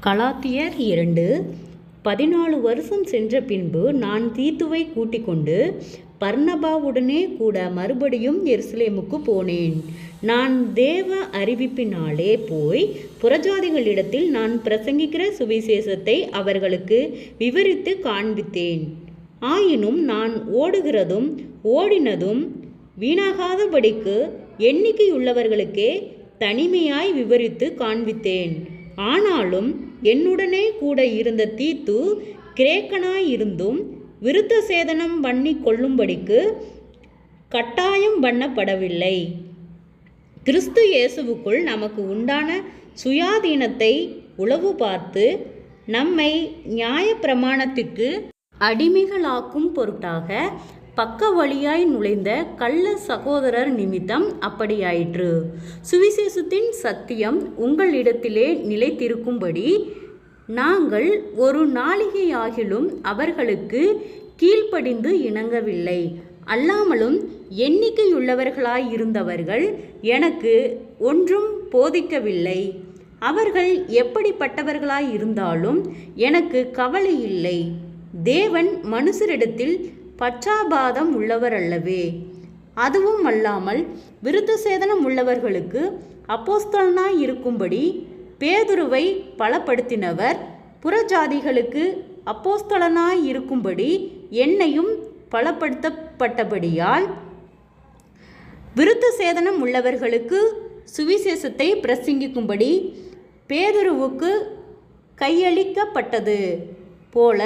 கலாத்தியர் 2:14 வருஷம் சென்ற பின்பு நான் தீத்துவை கூட்டிக் கொண்டு பர்னபாவுடனே கூட மறுபடியும் எருசலேமுக்கு போனேன். நான் தேவ அறிவிப்பினாலே போய் புறஜாதிகளிடத்தில் நான் பிரசங்கிக்கிற சுவிசேஷத்தை அவர்களுக்கு விவரித்து காண்பித்தேன். ஆயினும் நான் ஓடுகிறதும் ஓடினதும் வீணாகாதபடிக்கு எண்ணிக்கையுள்ளவர்களுக்கே தனிமையாய் விவரித்து காண்பித்தேன். ஆனாலும் என்னுடனே கூட இருந்த தீத்து கிரேக்கனாயிருந்தும் விருத்த சேதனம் பண்ணி கொள்ளும்படிக்கு கட்டாயம் பண்ணப்படவில்லை. கிறிஸ்து இயேசுவுக்குள் நமக்கு உண்டான சுயாதீனத்தை உளவு பார்த்து நம்மை நியாயப்பிரமாணத்திற்கு அடிமைகளாக்கும் பொருட்டாக பக்க வழியாய் நுழைந்த கள்ள சகோதரர் நிமித்தம் அப்படியாயிற்று. சுவிசேஷத்தின் சத்தியம் உங்களிடத்திலே நிலைத்திருக்கும்படி நாங்கள் ஒரு நாளிகையாகிலும் அவர்களுக்கு கீழ்ப்படிந்து இணங்கவில்லை. அல்லாமலும் எண்ணிக்கையுள்ளவர்களாயிருந்தவர்கள் எனக்கு ஒன்றும் போதிக்கவில்லை. அவர்கள் எப்படிப்பட்டவர்களாயிருந்தாலும் எனக்கு கவலை இல்லை. தேவன் மனுஷரிடத்தில் பட்சாபாதம் உள்ளவர் அல்லவே. அதுவும் அல்லாமல் விருத்த சேதனம் உள்ளவர்களுக்கு அப்போஸ்தலனாய் இருக்கும்படி பேதுருவை பலப்படுத்தினவர், புறஜாதிகளுக்கு அப்போஸ்தலனாய் இருக்கும்படி என்னையும் பலப்படுத்தப்பட்டபடியால் விருத்த சேதனம் உள்ளவர்களுக்கு சுவிசேஷத்தை பிரசங்கிக்கும்படி பேதுருவுக்கு கையளிக்கப்பட்டது போல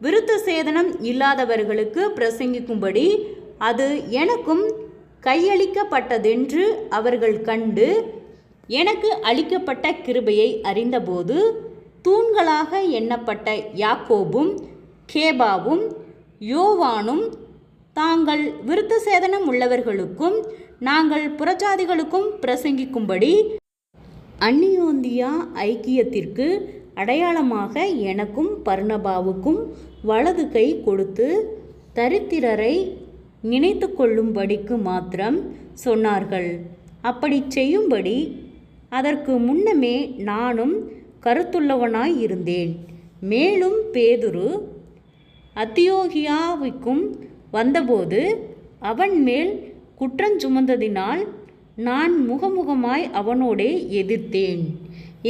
விருத்த சேதனம் இல்லாதவர்களுக்கு பிரசங்கிக்கும்படி அது எனக்கும் கையளிக்கப்பட்டதென்று அவர்கள் கண்டு எனக்கு அளிக்கப்பட்ட கிருபையை அறிந்தபோது தூண்களாக எண்ணப்பட்ட யாக்கோபும் கேபாவும் யோவானும் தாங்கள் விருத்த சேதனம் உள்ளவர்களுக்கும் நாங்கள் புறஜாதிகளுக்கும் பிரசங்கிக்கும்படி அந்நியோந்தியா ஐக்கியத்திற்கு அடையாளமாக எனக்கும் பர்னபாவுக்கும் வலது கை கொடுத்து தரித்திரரை நினைத்து கொள்ளும்படிக்கு மாத்திரம் சொன்னார்கள். அப்படி செய்யும்படி அதற்கு முன்னமே நானும் கருத்துள்ளவனாய் இருந்தேன். மேலும் பேதுரு அந்தியோகியாவுக்கும் வந்தபோது அவன் மேல் குற்றஞ்சுமந்ததினால் நான் முகமுகமாய் அவனோடே எதிர்த்தேன்.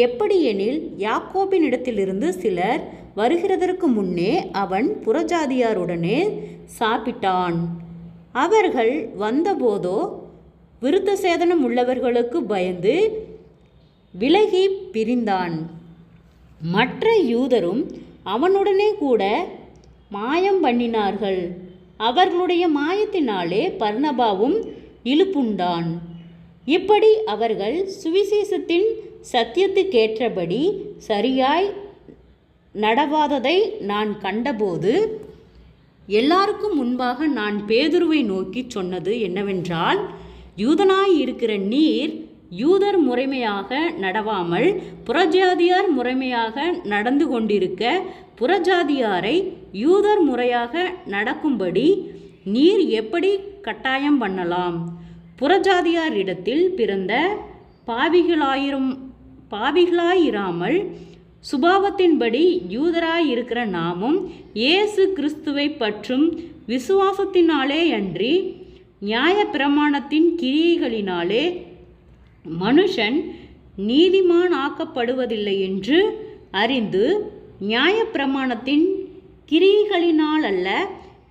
எப்படியெனில் யாக்கோபினிடத்திலிருந்து சிலர் வருகிறதற்கு முன்னே அவன் புறஜாதியாருடனே சாப்பிட்டான். அவர்கள் வந்தபோதோ விருத்த சேதனம் உள்ளவர்களுக்கு பயந்து விலகி பிரிந்தான். மற்ற யூதரும் அவனுடனே கூட மாயம் பண்ணினார்கள். அவர்களுடைய மாயத்தினாலே பர்னபாவும் இழுப்புண்டான். இப்படி அவர்கள் சுவிசேஷத்தின் சத்தியத்துக்கேற்றபடி சரியாய் நடவாததை நான் கண்டபோது எல்லாருக்கும் முன்பாக நான் பேதுருவை நோக்கி சொன்னது என்னவென்றால், யூதனாய் இருக்கிற நீர் யூதர் முறைமையாக நடவாமல் புறஜாதியார் முறைமையாக நடந்து கொண்டிருக்க புறஜாதியாரை யூதர் முறையாக நடக்கும்படி நீர் எப்படி கட்டாயம் பண்ணலாம்? புறஜாதியாரிடத்தில் பிறந்த பாவிகளாயிராமல் சுபாவத்தின்படி யூதராயிருக்கிற நாமும் இயேசு கிறிஸ்துவை பற்றும் விசுவாசத்தினாலே அன்றி நியாயப்பிரமாணத்தின் கிரியைகளினாலே மனுஷன் நீதிமான் ஆக்கப்படுவதில்லை என்று அறிந்து நியாயப்பிரமாணத்தின் கிரியைகளினால் அல்ல,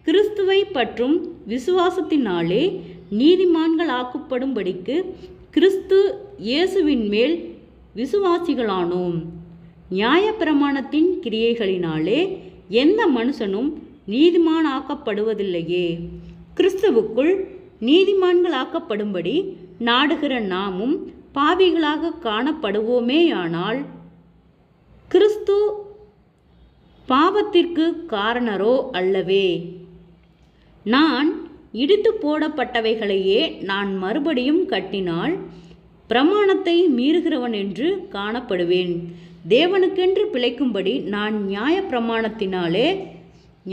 கிறிஸ்துவை பற்றும் விசுவாசத்தினாலே நீதிமான்கள் ஆக்கப்படும்படிக்கு கிறிஸ்து இயேசுவின் மேல் விசுவாசிகளானோம். நியாயப்பிரமாணத்தின் கிரியைகளினாலே எந்த மனுஷனும் நீதிமான் ஆக்கப்படுவதில்லையே. கிறிஸ்துவுக்குள் நீதிமான்கள் ஆக்கப்படும்படி நாடுகிற நாமும் பாவிகளாக காணப்படுவோமேயானால் கிறிஸ்து பாவத்திற்கு காரணரோ அல்லவே. நான் இடித்து போடப்பட்டவைகளையே நான் மறுபடியும் கட்டினால் பிரமாணத்தை மீறுகிறவன் என்று காணப்படுவேன். தேவனுக்கென்று பிழைக்கும்படி நான்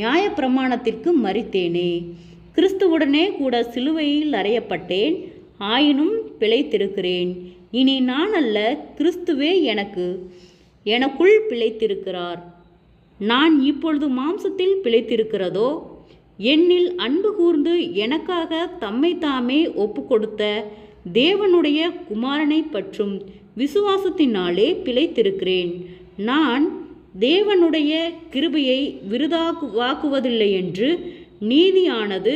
நியாயப்பிரமாணத்திற்கு மரித்தேனே. கிறிஸ்துவுடனே கூட சிலுவையில் அறையப்பட்டேன். ஆயினும் பிழைத்திருக்கிறேன். இனி நான் அல்ல, கிறிஸ்துவே எனக்கு எனக்குள் பிழைத்திருக்கிறார். நான் இப்பொழுது மாம்சத்தில் பிழைத்திருக்கிறதோ, என்னில் அன்பு கூர்ந்து எனக்காக தம்மை தாமே ஒப்பு கொடுத்த தேவனுடைய குமாரனை பற்றும் விசுவாசத்தினாலே பிழைத்திருக்கிறேன். நான் தேவனுடைய கிருபையை விருதாக்குவதில்லை என்று நீதியானது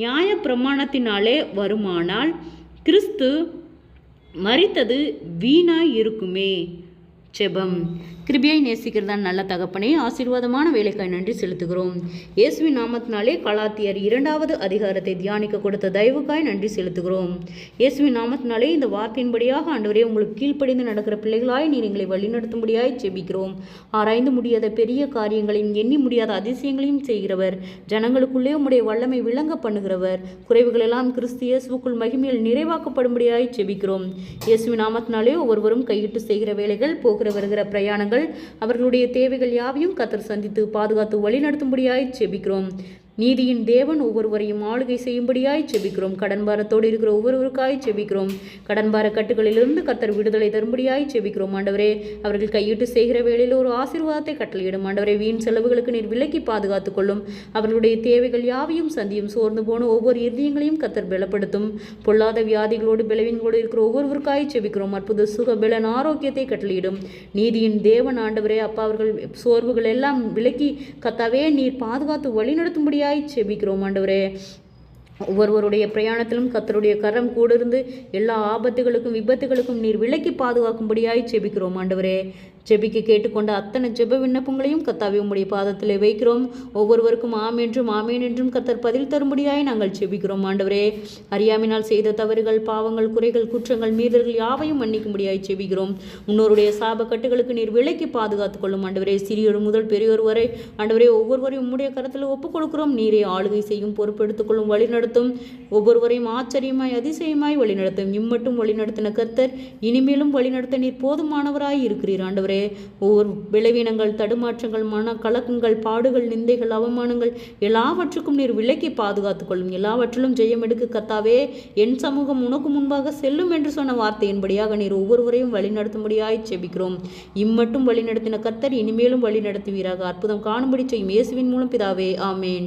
நியாய பிரமாணத்தினாலே வருமானால் கிறிஸ்து மரித்தது வீணாய் இருக்குமே. செபம். கிருபையை நேசிக்கிறதான் நல்ல தகப்பனே, ஆசீர்வாதமான வேலைக்காய் நன்றி செலுத்துகிறோம். இயேசுவின் நாமத்தினாலே கலாத்தியர் 2வது அதிகாரத்தை தியானிக்க கொடுத்த தயவுக்காய் நன்றி செலுத்துகிறோம். இயேசுவின் நாமத்தினாலே இந்த வார்த்தையின்படியாக ஆண்டவரே உங்களுக்கு கீழ்ப்படிந்து நடக்கிற பிள்ளைகளாய் நீர் எங்களை வழிநடத்தும்படியாய் செபிக்கிறோம். ஆராய்ந்து முடியாத பெரிய காரியங்களையும் எண்ணி முடியாத அதிசயங்களையும் செய்கிறவர், ஜனங்களுக்குள்ளே உம்முடைய வல்லமை விளங்க பண்ணுகிறவர், குறைவுகளெல்லாம் கிறிஸ்து இயேசுவுக்குள் மகிமையில் நிறைவாக்கப்படும்படியாய் செபிக்கிறோம். இயேசுவின் நாமத்தினாலே ஒவ்வொருவரும் கையிட்டு செய்கிற வேலைகள், போகிற வருகிற பிரயாணங்கள், அவர்களுடைய தேவைகள் யாவையும் கர்த்தர் சந்தித்து பாதுகாத்து வழிநடத்தும்படியாய் செபிக்கிறோம். நீதியின் தேவன் ஒவ்வொருவரையும் ஆளுகை செய்யும்படியாய் செபிக்கிறோம். கடன்பாரத்தோடு இருக்கிற ஒவ்வொருவருக்காய் செபிக்கிறோம். கடன்பார கட்டுகளிலிருந்து கர்த்தர் விடுதலை தரும்படியாய் செபிக்கிறோம். ஆண்டவரே, அவர்கள் கையிட்டு செய்கிற வேளையில் ஒரு ஆசீர்வாதத்தை கட்டளையிடும். ஆண்டவரே, வீண் செலவுகளுக்கு நீர் விலக்கி பாதுகாத்துக் கொள்ளும். அவர்களுடைய தேவைகள் யாவையும் சந்தியும். சோர்ந்து போன ஒவ்வொரு இருதயங்களையும் கர்த்தர் பலப்படுத்தும். பொல்லாத வியாதிகளோடு பலவீனங்களோடு இருக்கிற ஒவ்வொருவருக்காய் செபிக்கிறோம். அற்புத சுக பலன் ஆரோக்கியத்தை கட்டளையிடும். நீதியின் தேவன் ஆண்டவரே, அப்பா, அவர்கள் சோர்வுகள் எல்லாம் விலக்கி கர்த்தாவே நீர் பாதுகாத்து வழிநடத்தும்படியாய் செபிக்கிறோம். ஆண்டவரே, ஒவ்வொருவருடைய பிரயாணத்திலும் கர்த்தருடைய கரம் கூட இருந்து எல்லா ஆபத்துகளுக்கும் விபத்துகளுக்கும் நீர் விலக்கி பாதுகாக்கும்படியாய் செபிக்கிறோம். ஆண்டவரே, ஜெபிக்க கேட்டுக்கொண்ட அத்தனை ஜெப விண்ணப்பங்களையும் கர்த்தாவே உம்முடைய பாதத்திலே வைக்கிறோம். ஒவ்வொருவருக்கும் ஆம் என்றும் ஆமேன் என்றும் கர்த்தர் பதில் தரும்படியாய் நாங்கள் ஜெபிக்கிறோம். ஆண்டவரே, அறியாமையினால் செய்த தவறுகள், பாவங்கள், குறைகள், குற்றங்கள், மீறல்கள் யாவையும் மன்னிக்கும்படியாய் ஜெபிக்கிறோம். முன்னோருடைய சாப கட்டுகளுக்கு நீர் விலக்கி பாதுகாத்துக் கொள்ளும். ஆண்டவரே, சிறியோர் முதல் பெரியோர் வரை ஆண்டவரே ஒவ்வொருவரையும் உம்முடைய கரத்தில் ஒப்புக் கொடுக்கிறோம். நீரே ஆளுகை செய்யும், பொறுப்பெடுத்துக் கொள்ளும், வழிநடத்தும். ஒவ்வொருவரையும் ஆச்சரியமாய் அதிசயமாய் வழிநடத்தும். இம்மட்டும் வழிநடத்தின கர்த்தர் இனிமேலும் வழிநடத்த நீர் போதுமானவராய் இருக்கிறீர். ஆண்டவரே, ஒவ்வொரு விளைவினங்கள், தடுமாற்றங்கள், மன கலக்கங்கள், பாடுகள், நிந்தைகள், அவமானங்கள் எல்லாவற்றுக்கும் நீர் விலக்கி பாதுகாத்துக் கொள்ளும். எல்லாவற்றிலும் ஜெயம் எடுக்க கர்த்தாவே, என் சமூகம் உனக்கு முன்பாக செல்லும் என்று சொன்ன வார்த்தையின்படியாக நீர் ஒவ்வொருவரையும் வழிநடத்தும்படியாய் செபிக்கிறோம். இம்மட்டும் வழிநடத்தின கர்த்தர் இனிமேலும் வழிநடத்துவீராக. அற்புதம் காணும்படி செய்யும். இயேசுவின் மூலம் பிதாவே, ஆமேன்.